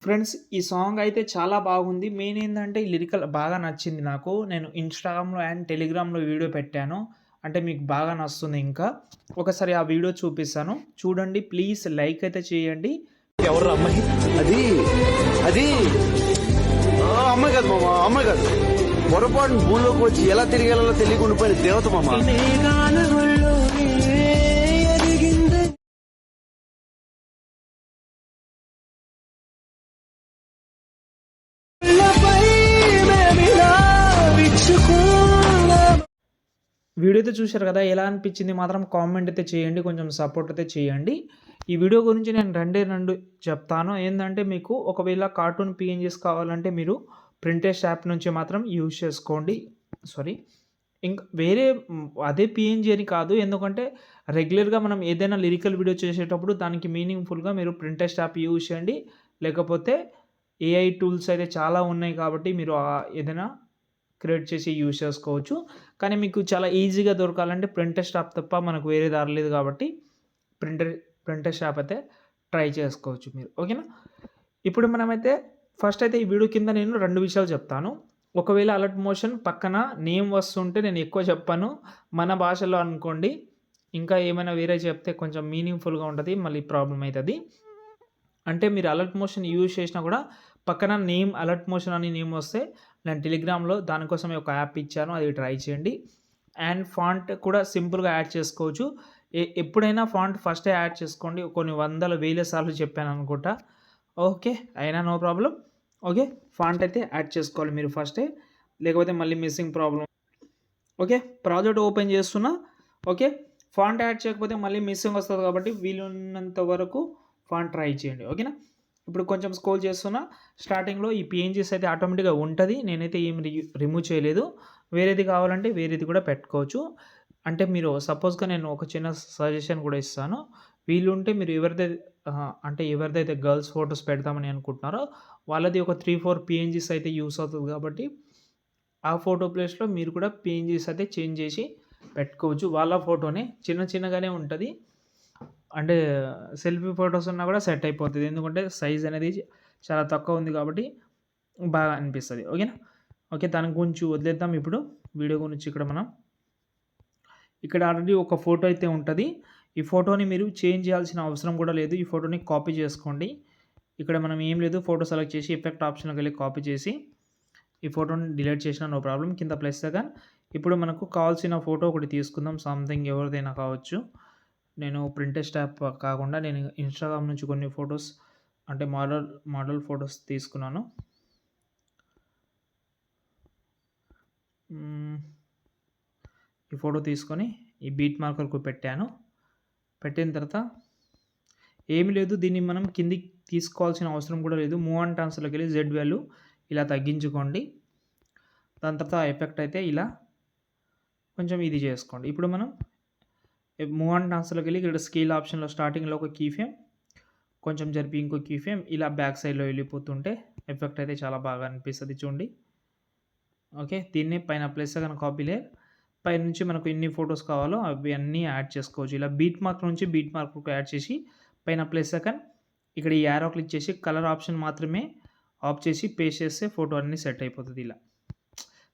Friends ఈ song అయితే చాలా బాగుంది. మెయిన్ ఏందంటే ఈ లిరికల్ బాగా నచ్చింది నాకు. నేను ఇన్‌స్టాగ్రామ్‌లో అండ్ టెలిగ్రామ్‌లో వీడియో పెట్టాను. అంటే మీకు బాగా నచ్చుతుంది ఇంకా. ఒకసారి ఆ వీడియో చూపిస్తాను. చూడండి ప్లీజ్ లైక్ అయితే చేయండి. ఎవర్రా అమ్మాయి? అది అది అమ్మాయి కాదు మామ, అమ్మాయి కాదు. పొరపాటున భూలోకి వచ్చి ఎలా తిరిగేలా తెలియకుండా ఉండిపోయిన దేవత మామ. వీడియో అయితే చూశారు కదా! ఎలా అనిపించింది మాత్రం కామెంట్ అయితే చేయండి. కొంచెం సపోర్ట్ అయితే చేయండి. ఈ వీడియో గురించి నేను రెండే 2 చెప్తాను. ఏందంటే మీకు ఒకవేళ కార్టూన్ పీఎన్‌జీస్ కావాలంటే మీరు ప్రింటెస్ట్ యాప్ నుంచి మాత్రం యూజ్ చేసుకోండి. సారీ. ఇంక వేరే అదే పీఎన్‌జీ అని కాదు. ఎందుకంటే రెగ్యులర్‌గా మనం ఏదైనా లిరికల్ వీడియో చేసేటప్పుడు దానికి మీనింగ్‌ఫుల్‌గా మీరు ప్రింటెస్ట్ యాప్ యూజ్ చేయండి. లేకపోతే ఏఐ టూల్స్ అయితే చాలా ఉన్నాయి కాబట్టి మీరు ఏదైనా క్రియేట్ చేసి యూజ్ చేసుకోవచ్చు. కానీ మీకు చాలా ఈజీగా దొరకాలంటే ప్రింటెస్ట్ యాప్ తప్ప మనకు వేరే దారి లేదు కాబట్టి ప్రింటెస్ట్ యాప్ అయితే ట్రై చేసుకోవచ్చు మీరు. ఓకేనా? ఇప్పుడు మనమైతే ఫస్ట్ అయితే ఈ వీడియో కింద నేను 2 విషయాలు చెప్తాను. ఒకవేళ అలర్ట్ మోషన్ పక్కన నేమ్ వస్తుంటే నేను ఎక్కువ చెప్పను. మన భాషలో అనుకోండి. ఇంకా ఏమైనా వేరే చెప్తే కొంచెం మీనింగ్‌ఫుల్‌గా ఉంటది. మళ్ళీ ప్రాబ్లమ్ అయితది. అంటే మీరు అలర్ట్ మోషన్ యూజ్ చేసినా కూడా పక్కన నేమ్ అలర్ట్ మోషన్ అని నేమ్ వస్తే నేను టెలిగ్రామ్‌లో దానికోసమే ఒక యాప్ ఇచ్చాను. అది ట్రై చేయండి. అండ్ ఫాంట్ కూడా సింపుల్‌గా యాడ్ చేసుకోవచ్చు. ఎప్పుడైనా ఫాంట్ ఫస్టే యాడ్ చేసుకోండి. కొన్ని వందల, వేల సార్లు చెప్పాననుకుంటా. ఓకే. అయినా నో ప్రాబ్లమ్. ఓకే. ఫాంట్ అయితే యాడ్ చేసుకోవాలి మీరు ఫస్టే. లేకపోతే మళ్ళీ missing problem. Okay. Project open చేస్తున్నా. ఓకే. ఫాంట్ యాడ్ చేయకపోతే మళ్ళీ మిస్సింగ్ వస్తది కాబట్టి వీలున్నంత వరకు ఫాంట్ ట్రై చేయండి. ఓకేనా? ఇప్పుడు కొంచెం స్క్రోల్ చేస్తున్నా. స్టార్టింగ్‌లో ఈ పీఎన్‌జీస్ అయితే ఆటోమేటిక్‌గా ఉంటది. నేనైతే ఏం రిమూవ్ చేయలేదు. వేరేది కావాలంటే వేరేది కూడా పెట్టుకోవచ్చు. అంటే మీరు సపోజ్‌గా నేను ఒక చిన్న సజెషన్ కూడా ఇస్తాను. వీలుంటే మీరు అంటే ఎవరిదైతే గర్ల్స్ ఫోటోస్ పెడదామని అనుకుంటున్నారో వాళ్ళది ఒక 3, 4 పీఎన్‌జీస్ అయితే యూజ్ అవుతది కాబట్టి ఆ ఫోటో ప్లేస్‌లో మీరు కూడా పీఎన్‌జీస్ అయితే చేంజ్ చేసి పెట్టుకోవచ్చు. వాళ్ళ ఫోటోనే చిన్న చిన్నగానే ఉంటది. అంటే సెల్ఫీ ఫోటోస్ ఉన్నా కూడా సెట్ అయిపోతది. ఎందుకంటే సైజ్ అనేది చాలా తక్కువ ఉంది కాబట్టి బాగా అనిపిస్తది. ఓకేనా? ఓకే. దాని గురించి వదిలేద్దాం ఇప్పుడు. వీడియో గురించి ఇక్కడ ఆల్రెడీ ఒక ఫోటో అయితే ఉంటది. ఈ ఫోటోని మీరు చేంజ్ చేయాల్సిన అవసరం కూడా లేదు. ఈ ఫోటోని కాపీ చేసుకోండి. ఇక్కడ మనం ఏం లేదు ఫోటో సెలెక్ట్ చేసి ఎఫెక్ట్ ఆప్షన్‌లోకి వెళ్లి కాపీ చేసి ఈ ఫోటోని డిలీట్ చేసినా నో ప్రాబ్లమ్. కింద ప్లస్ సెకన్. ఇప్పుడు మనకు కావాల్సిన ఫోటో ఒకటి తీసుకుందాం. సంథింగ్ ఎవరిదైనా కావచ్చు. నేను ప్రింటెస్ట్ యాప్ కాకుండా నేను ఇన్‌స్టాగ్రామ్ నుంచి కొన్ని ఫోటోస్ అంటే మోడల్ ఫోటోస్ తీసుకున్నాను. ఈ ఫోటో తీసుకొని ఈ బీట్ మార్కర్‌కు పెట్టాను. పెట్టిన తర్వాత ఏమి లేదు దీన్ని మనం కిందికి తీసుకోవాల్సిన అవసరం కూడా లేదు. మూవ్ అండ్ ట్రాన్స్‌లోకి వెళ్ళి జెడ్ వాల్యూ ఇలా తగ్గించుకోండి. దాని తర్వాత ఆ ఎఫెక్ట్ అయితే ఇలా కొంచెం ఇది చేసుకోండి. ఇప్పుడు మనం మూవ్ అండ్ ట్రాన్స్‌లోకి వెళ్ళి ఇక్కడ స్కేల్ ఆప్షన్‌లో స్టార్టింగ్‌లో ఒక కీ ఫ్రేమ్ కొంచెం జరిపి ఇంకో కీ ఫ్రేమ్ ఇలా బ్యాక్ సైడ్‌లో వెళ్ళిపోతుంటే ఎఫెక్ట్ అయితే చాలా బాగా అనిపిస్తది చూడండి. ఓకే. దీన్నే పైన ప్లస్ సెకన్ కాపీ లేయర్ పైనుంచి మనకు ఎన్ని ఫోటోస్ కావాలో అవి అన్నీ యాడ్ చేసుకోవచ్చు. ఇలా బీట్ మార్క్ నుంచి బీట్ మార్క్‌కు యాడ్ చేసి పైన ప్లస్ సెకన్ ఇక్కడ ఈ యారో క్లిక్ చేసి కలర్ ఆప్షన్ మాత్రమే ఆఫ్ చేసి పేస్ట్ చేస్తే ఫోటో అన్నీ సెట్ అయిపోతది ఇలా.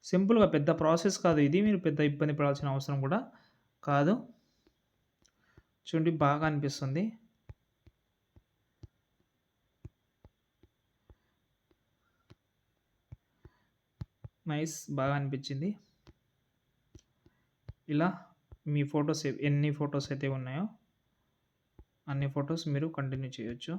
సింపుల్‌గా పెద్ద ప్రాసెస్ కాదు ఇది. మీరు పెద్ద ఇబ్బంది పడాల్సిన అవసరం కూడా కాదు. చూడండి బాగా అనిపిస్తుంది. నైస్ బాగా అనిపించింది. ఇలా మీ ఫోటోస్ ఎన్ని ఫోటోస్ అయితే ఉన్నాయో అన్ని ఫోటోస్ మీరు కంటిన్యూ చేయొచ్చు.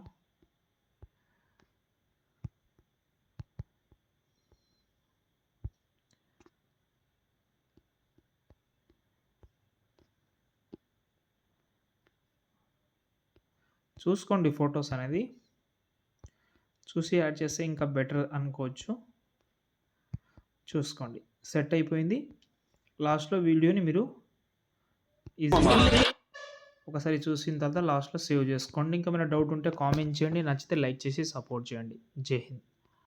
చూసుకోండి ఫోటోస్ అనేది. చూసి యాడ్ చేస్తే ఇంకా బెటర్ అనుకోవచ్చు. చూసుకోండి. సెట్ అయిపోయింది. లాస్ట్‌లో వీడియోని మీరు ఈజీగా ఒకసారి చూసిన తర్వాత లాస్ట్‌లో సేవ్ చేసుకోండి. ఇంకేమైనా డౌట్ ఉంటే కామెంట్ చేయండి. నచ్చితే లైక్ చేసి సపోర్ట్ చేయండి. జై హింద్.